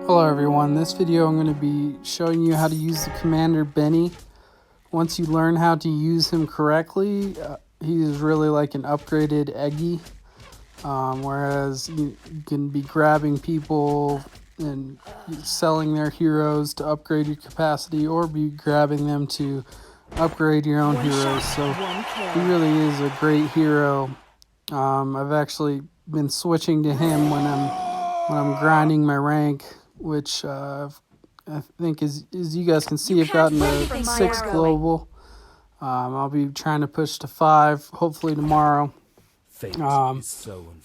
Hello everyone, this video I'm going to be showing you how to use the commander Benny. Once you learn how to use him correctly, he is really like an upgraded Eggy, whereas you can be grabbing people and selling their heroes to upgrade your capacity, or be grabbing them to upgrade your own heroes. So he really is a great hero. I've actually been switching to him when I'm grinding my rank, which I think as you guys can see, I've gotten to 6 global. I'll be trying to push to 5 hopefully tomorrow. But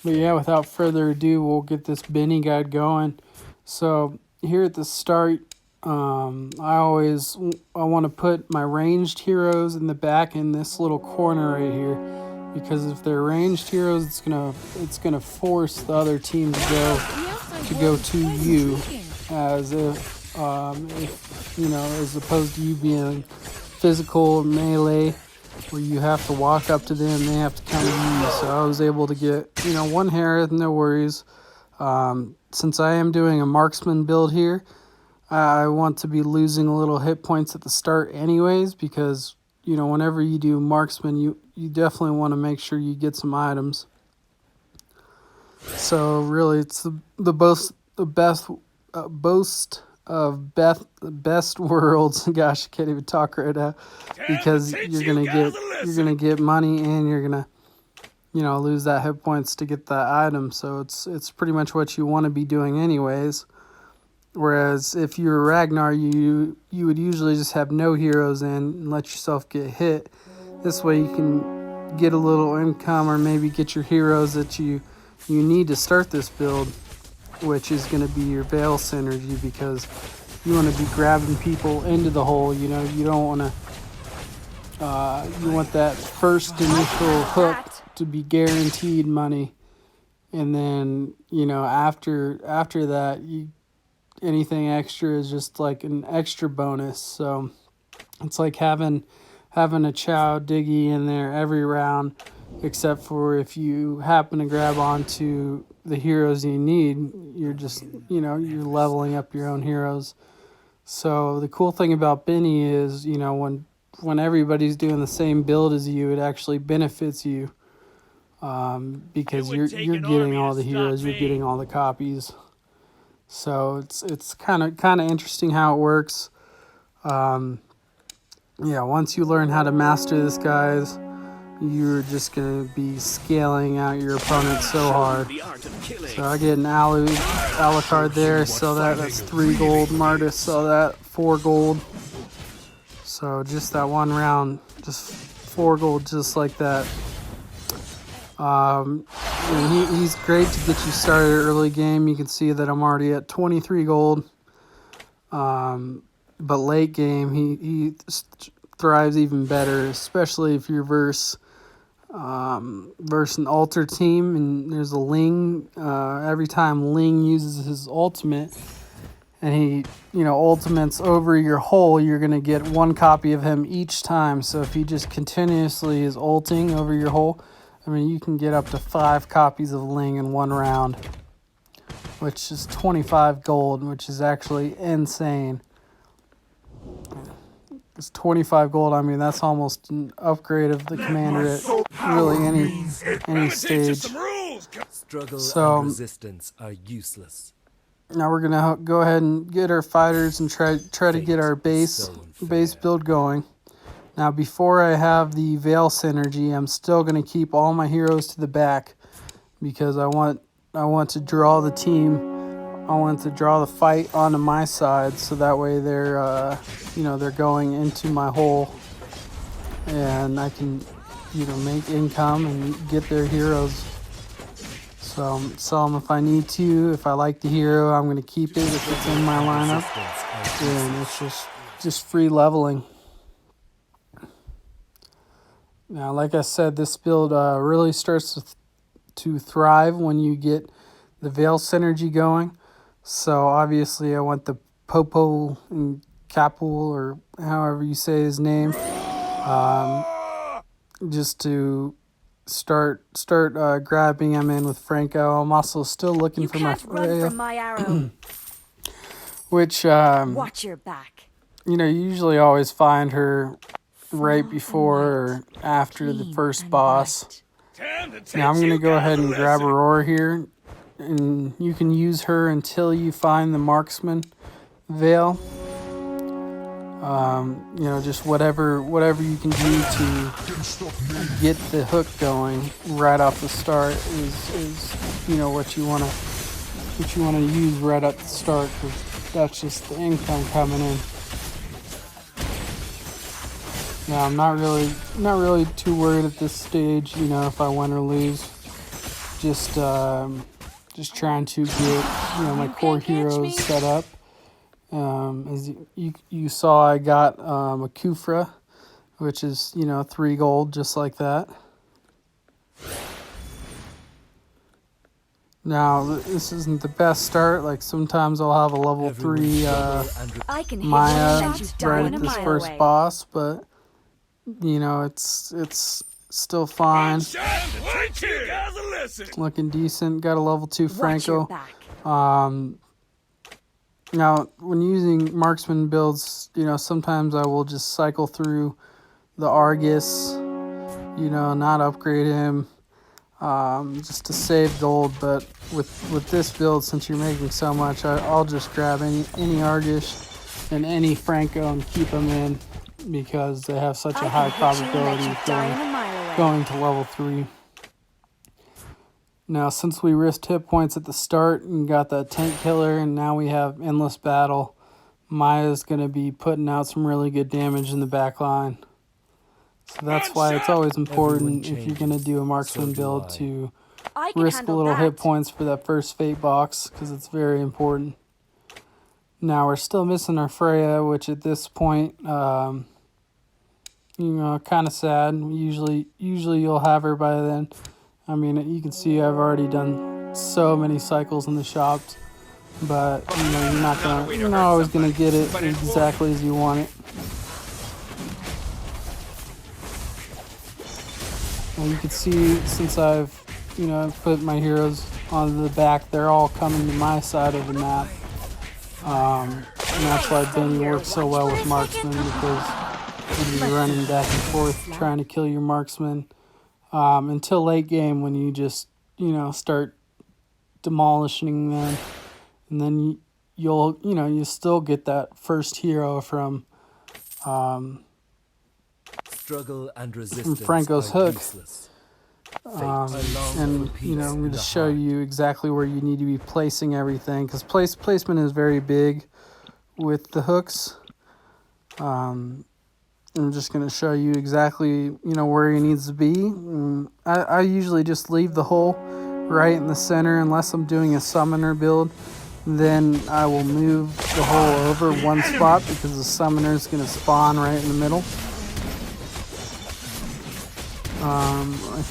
yeah, without further ado, we'll get this Benny guide going. So here at the start, I want to put my ranged heroes in the back in this little corner right here, because if they're ranged heroes, it's gonna force the other team to go to you, as if as opposed to you being physical or melee, where you have to walk up to them, they have to come to you. So I was able to get one hair, no worries. Since I am doing a marksman build here, I want to be losing a little hit points at the start anyways, because whenever you do marksman, you definitely want to make sure you get some items. So really, it's the best best worlds. Gosh, I can't even talk right now, because you're gonna get money, and you're gonna lose that hit points to get that item. So it's pretty much what you want to be doing anyways. Whereas if you're Ragnar, you would usually just have no heroes in and let yourself get hit. This way you can get a little income, or maybe get your heroes that you need to start this build, which is going to be your Vale synergy, because you want to be grabbing people into the hole. You don't want to. You want that first initial hook to be guaranteed money, and then after that, anything extra is just like an extra bonus. So it's like having a Chow Diggy in there every round, except for if you happen to grab onto the heroes you need, you're just you're leveling up your own heroes. So the cool thing about Benny is when everybody's doing the same build as you, it actually benefits you, because you're getting all the heroes, you're getting all the copies. So it's kind of interesting how it works. Once you learn how to master this, guys, you're just going to be scaling out your opponent so hard. So I get an Alucard there, sell that's 3 gold. Martis, sell that 4 gold. So just that one round, just 4 gold, just like that. And he's great to get you started early game. You can see that I'm already at 23 gold. But late game, he thrives even better, especially if you're versus an altar team and there's a Ling. Every time Ling uses his ultimate and he ultimates over your hole, you're going to get 1 copy of him each time. So if he just continuously is ulting over your hole, you can get up to 5 copies of Ling in 1 round, which is 25 gold, which is actually insane. It's 25 gold. That's almost an upgrade of the commander at really any stage. So resistance are useless. Now we're gonna go ahead and get our fighters and try to get our base build going. Now before I have the Vale synergy, I'm still gonna keep all my heroes to the back, because I want to draw the team. I want to draw the fight onto my side, so that way they're they're going into my hole, and I can make income and get their heroes. So sell them if I need to. If I like the hero, I'm going to keep it if it's in my lineup, and it's just free leveling. Now, like I said, this build really starts to thrive when you get the Vale synergy going. So obviously I want the Popo and Capul, or however you say his name, just to start grabbing him in with Franco. I'm also still looking for my Freya. which Watch your back. you know, you usually always find her right Full before and or white, after the clean first and boss. bright. Now I'm going to go ahead and grab Aurora here, and you can use her until you find the marksman veil. You know, just whatever you can do to get the hook going right off the start is you know what you want to use right at the start, because that's just the income coming in. Now I'm not really too worried at this stage, you know, if I win or lose. Just trying to get, you know, my core heroes set up. As you saw, I got a Kufra, which is, you know, 3 gold, just like that. Now, this isn't the best start. Like, sometimes I'll have a level 3 I can hit Maya you and you die right in at a this mile first away. boss, but, you know, it's still fine. Looking decent. Got a level 2 Watch your Franco. back. Now, when using marksman builds, you know, sometimes I will just cycle through the Argus, you know, not upgrade him, just to save gold. But with this build, since you're making so much, I'll just grab any Argus and any Franco and keep them in, because they have such a high probability of going to level 3. Now, since we risked hit points at the start and got that tank killer, and now we have endless battle, Maya's going to be putting out some really good damage in the back line. So that's why it's always important, if you're going to do a marksman build, to risk a little hit points for that first fate box, because it's very important. Now, we're still missing our Freya, which at this point, you know, kind of sad. Usually you'll have her by then. I mean, you can see I've already done so many cycles in the shops, but you know, you're not always gonna get it exactly as you want it. And you can see, since I've, you know, put my heroes on the back, they're all coming to my side of the map. And that's why Benny works so well with marksmen, because you're running back and forth trying to kill your marksman. Until late game, when you just, you know, start demolishing them, and then you still get that first hero from Struggle and resistance Franco's are hook. useless. And you know, I'm going to show you exactly where you need to be placing everything, because placement is very big with the hooks. I'm just going to show you exactly, you know, where he needs to be. I usually just leave the hole right in the center, unless I'm doing a summoner build. Then I will move the hole over one spot, because the summoner is going to spawn right in the middle. I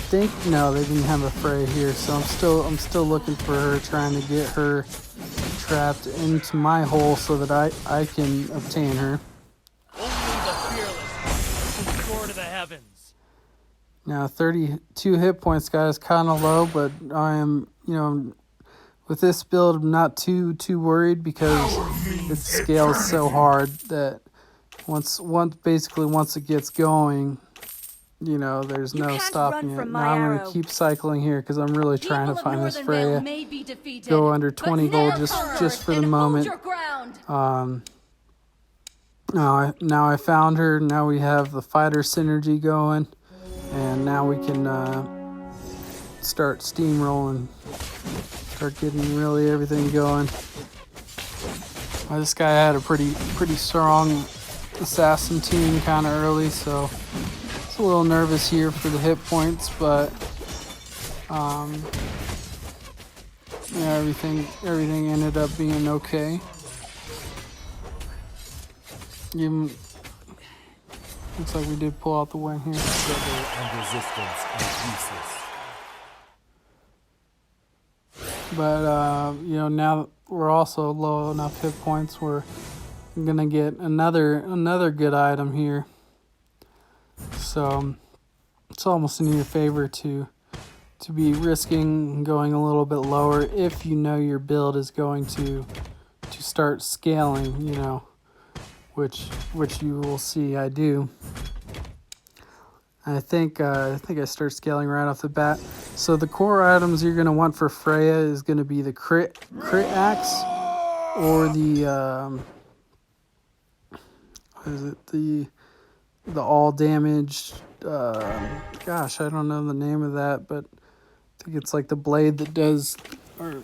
think, no, they didn't have a Frey here, so I'm still looking for her, trying to get her trapped into my hole so that I can obtain her. Now, 32 hit points, guys, kind of low, but I am, you know, with this build, I'm not too worried, because it scales so hard that once it gets going, you know, there's no stopping it. Now I'm going to keep cycling here, because I'm really trying to find this Freya. Go under 20 gold just for the moment. Now I found her. Now we have the fighter synergy going. And now we can start steamrolling, start getting really everything going. This guy had a pretty strong assassin team kind of early, so it's a little nervous here for the hit points, but yeah, everything ended up being okay. Looks like we did pull out the win here. Struggle and resistance are useless. But you know, now we're also low enough hit points. We're gonna get another good item here. So it's almost in your favor to be risking going a little bit lower, if you know your build is going to to start scaling, you know, which you will see I do. I think I start scaling right off the bat. So the core items you're gonna want for Freya is gonna be the crit axe, or the what is it, the all damage. Gosh, I don't know the name of that, but I think it's like the blade that does or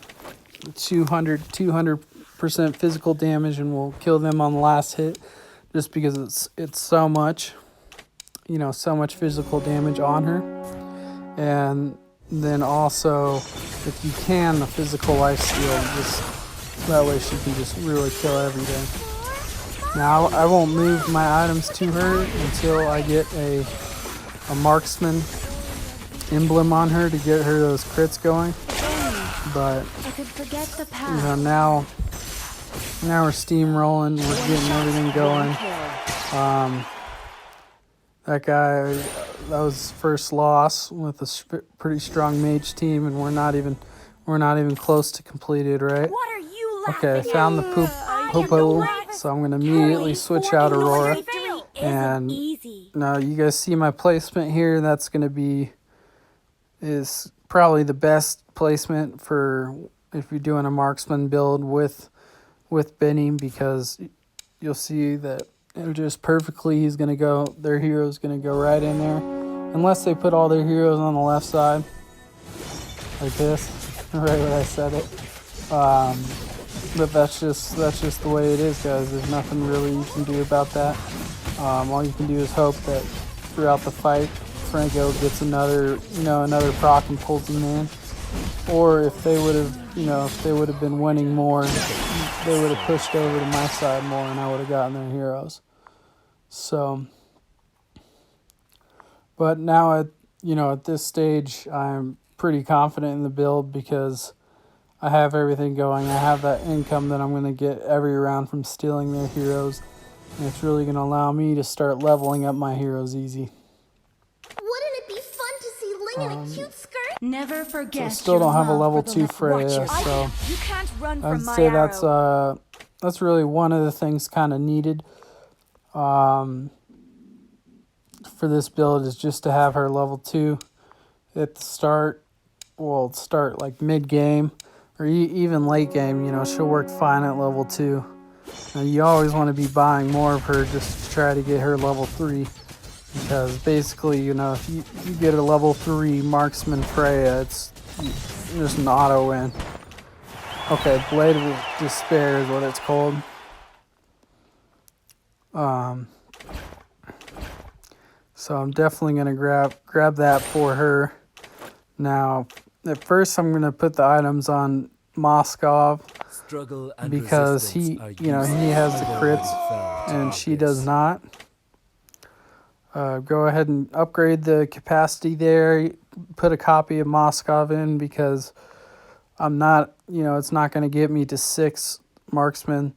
200% physical damage and will kill them on the last hit, just because it's so much, you know, so much physical damage on her. And then also, if you can, the physical life steal, just that way she can just really kill everything. Now I won't move my items to her until I get a marksman emblem on her to get her those crits going. But I could forget the you past. know, now we're steamrolling, we're getting everything going. That guy, that was his first loss with a pretty strong mage team, and we're not even close to completed, right? What are you Okay, I laughing found the at? popo, so I'm gonna immediately switch out Aurora. And Easy. now you guys see my placement here. That's gonna be is probably the best placement for if you're doing a marksman build with Benny, because you'll see that it'll just perfectly, their hero's gonna go right in there, unless they put all their heroes on the left side like this, right when I said it. But that's just the way it is, guys. There's nothing really you can do about that. All you can do is hope that throughout the fight Franco gets another proc and pulls him in. Or if they would have been winning more, they would have pushed over to my side more, and I would have gotten their heroes. So, but now at this stage, I'm pretty confident in the build because I have everything going. I have that income that I'm going to get every round from stealing their heroes, and it's really going to allow me to start leveling up my heroes easy. Wouldn't it be fun to see Ling in a cute skirt? Never forget. I still don't have a level 2 Freya, so You can't run I'd from my say arrow. that's really one of the things kind of needed for this build, is just to have her level 2 at the start. Well, start like mid game or even late game. You know, she'll work fine at level 2. Now, you always want to be buying more of her just to try to get her level 3, because basically, you know, if you get a level 3 marksman Freya, it's just an auto win. Okay, Blade of Despair is what it's called. So I'm definitely gonna grab that for her. Now, at first, I'm gonna put the items on Moskov Struggle and because he has the crits and she does not. Go ahead and upgrade the capacity there. Put a copy of Moskov in, because I'm not, it's not going to get me to 6 marksmen.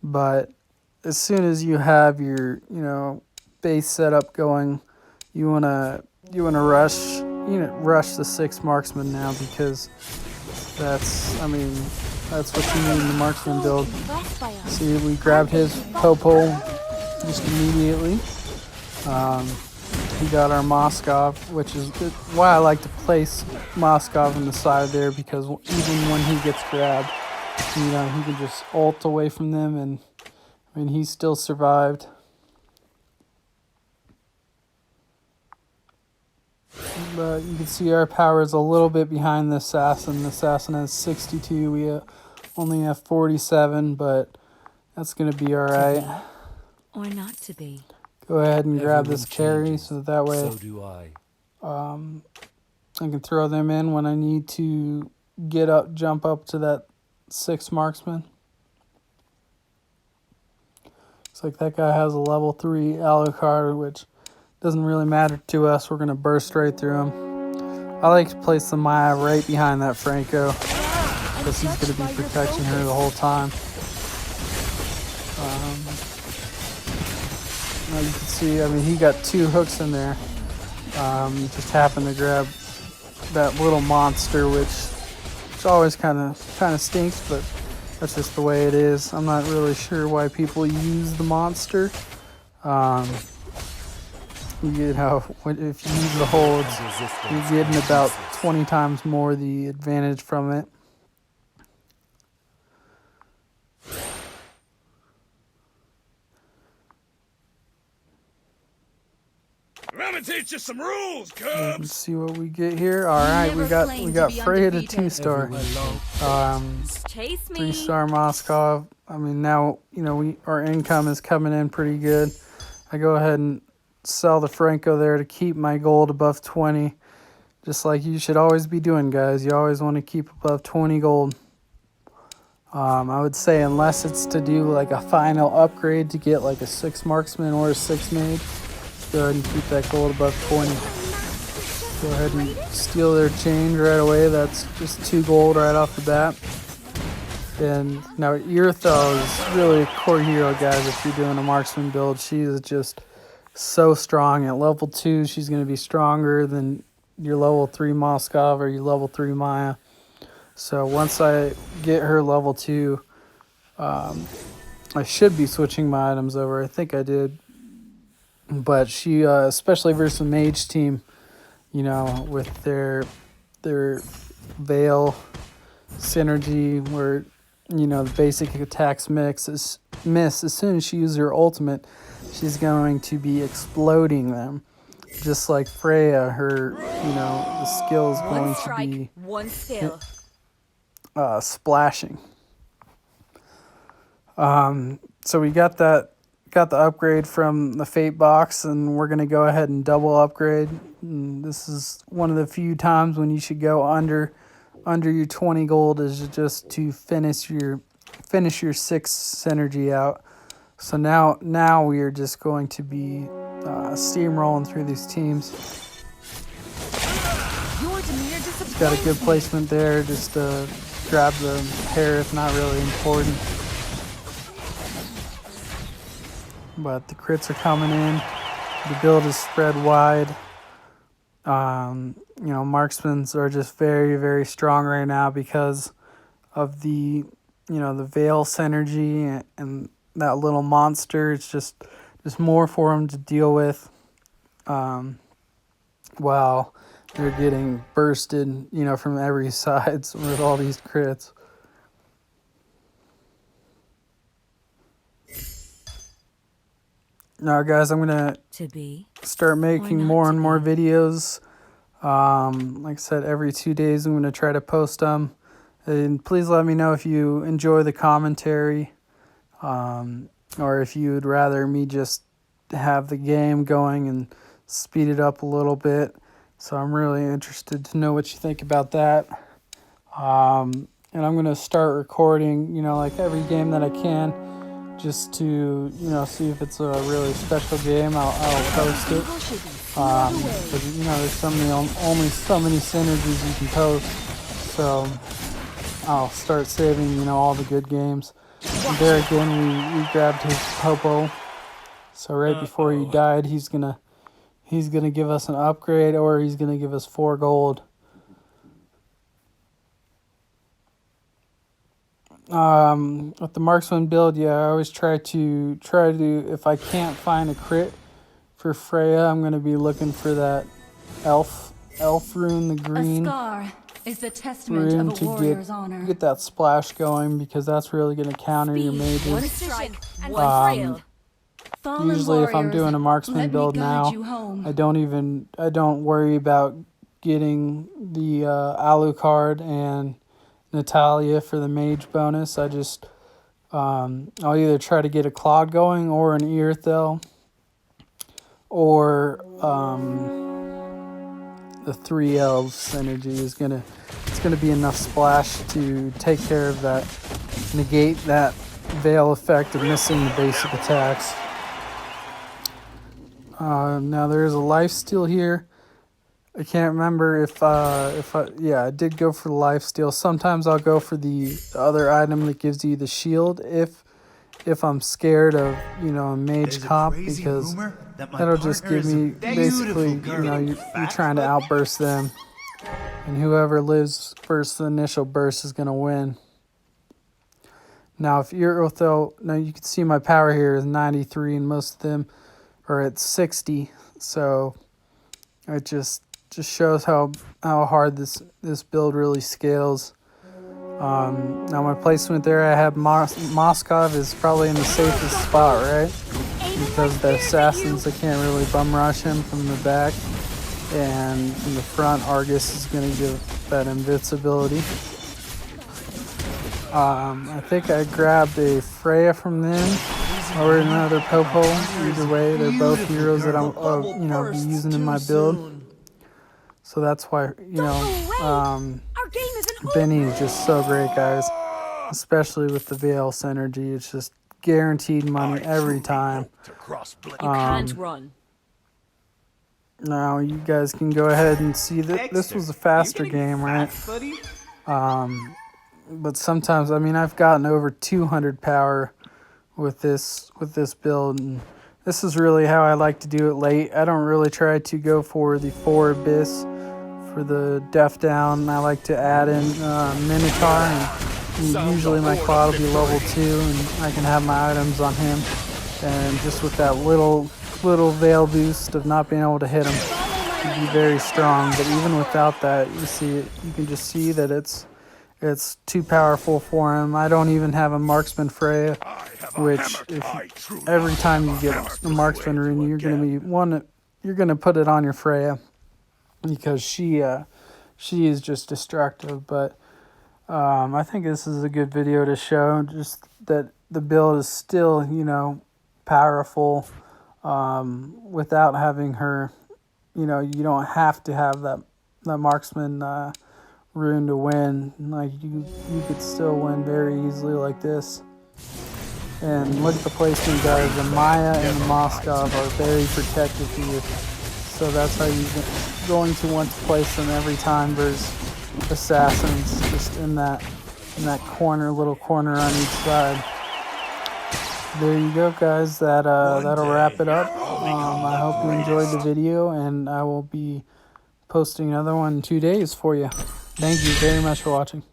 But as soon as you have your, base setup going, you wanna rush the 6 marksmen now, because that's what you need in the marksman build. See, we grabbed his popo just immediately. We got our Moskov, which is why I like to place Moskov on the side there, because even when he gets grabbed, he can just ult away from them, and he still survived. But you can see our power is a little bit behind the assassin. The assassin has 62. We only have 47, but that's going to be all right. Or not to be. Go ahead and grab this carry, so that way So do I. I can throw them in when I need to jump up to that 6 marksman. Looks like that guy has a level 3 Alucard, which doesn't really matter to us. We're going to burst right through him. I like to place the Maya right behind that Franco, because he's going to be protecting her the whole time. Now you can see, he got 2 hooks in there. Just happened to grab that little monster, which always kind of stinks, but That's just the way it is. I'm not really sure why people use the monster. You know, if you use the holds, you're getting about 20 times more the advantage from it. I'm gonna teach you some rules, Let's cubs. see what we get here. All right, we Never got claim to be Freya to undefeated. 2-star. Chase me. 3-star Moskov. I mean, now, you know, our income is coming in pretty good. I go ahead and sell the Franco there to keep my gold above 20. Just like you should always be doing, guys. You always want to keep above 20 gold. I would say unless it's to do like a final upgrade to get like a 6 marksman or a 6 mage, go ahead and keep that gold above 20. Go ahead and steal their change right away. That's just 2 gold right off the bat. And now Irithel is really a core hero, guys, if you're doing a marksman build. She is just so strong. At level 2, she's going to be stronger than your level 3 Moskov or your level 3 Maya. So once I get her level 2, I should be switching my items over. I think I did. But she, especially versus the mage team, you know, with their Vale synergy where, you know, the basic attacks miss. As soon as she uses her ultimate, she's going to be exploding them. Just like Freya, her, you know, the skill is going One to strike, be one skill. splashing. So we got the upgrade from the Fate box, and we're gonna go ahead and double upgrade. And this is one of the few times when you should go under your 20 gold, is just to finish your 6 synergy out. So now we are just going to be steamrolling through these teams. Your demeanor It's got a good placement there, just to grab the hair if not really important. But the crits are coming in. The build is spread wide. You know, marksmans are just very, very strong right now because of the, you know, the Vale synergy and that little monster. It's just more for them to deal with. While they're getting bursted, you know, from every side with all these crits. Now, guys, I'm gonna start making more and more videos. Like I said, every 2 days I'm gonna try to post them. And please let me know if you enjoy the commentary, or if you would rather me just have the game going and speed it up a little bit. So I'm really interested to know what you think about that. And I'm gonna start recording, you know, like every game that I can, just to, you know, see if it's a really special game. I'll post it. But you know, there's only so many synergies you can post. So I'll start saving, you know, all the good games. And there again, we grabbed his Popo. So right before he died, he's gonna give us an upgrade, or he's gonna give us 4 gold. With the marksman build, yeah, I always try to if I can't find a crit for Freya, I'm gonna be looking for that elf rune, the green A scar is the testament rune, of a to warrior's honor. get that splash going, because that's really gonna counter your One mages. strike, one skill. Fallen Usually if I'm warriors, doing a marksman let me build guide now, you home. I don't worry about getting the Alucard and Natalia for the mage bonus. I just I'll either try to get a Claude going, or an Irithel, or the 3 elves synergy is gonna be enough splash to take care of that, negate that Vale effect of missing the basic attacks. Now there is a lifesteal here. I can't remember if I did go for the lifesteal. Sometimes I'll go for the other item that gives you the shield if I'm scared of, you know, a mage comp, because that'll just give me basically, you know, you're trying to outburst them, and whoever lives first the initial burst is gonna win. Now, if you're now you can see my power here is 93, and most of them are at 60. So it just shows how hard this build really scales. Now my placement there, I have Moskov is probably in the safest spot, right? Because the assassins, they can't really bum rush him from the back, and from the front, Argus is going to give that invincibility. I think I grabbed a Freya from them, or another Popo. Either way, they're both heroes that I'm, be using in my build. So that's why, Our game isn't Benny is just so great, guys. Especially with the Vale synergy, it's just guaranteed money every time. You can't run. Now you guys can go ahead and see that this was a faster game, right? But sometimes, I mean, I've gotten over 200 power with this build, and this is really how I like to do it late. I don't really try to go for the 4 Abyss for the Def Down. I like to add in Minotaur, and usually my Claw will be level 2, and I can have my items on him. And just with that little Vale boost of not being able to hit him, he'd be very strong. But even without that, you can just see that it's too powerful for him. I don't even have a Marksman Freya, which every time you get a Marksman rune, you're gonna put it on your Freya, because she is just destructive. But I think this is a good video to show just that the build is still, powerful without having her. You don't have to have that Marksman rune to win. Like you could still win very easily like this. And look at the placement, guys. The Maya and the Moskov are very protective here, so that's how you're going to want to place them every time versus assassins, just in that little corner on each side. There you go, guys. That'll wrap it up. I hope you enjoyed the video, and I will be posting another one in 2 days for you. Thank you very much for watching.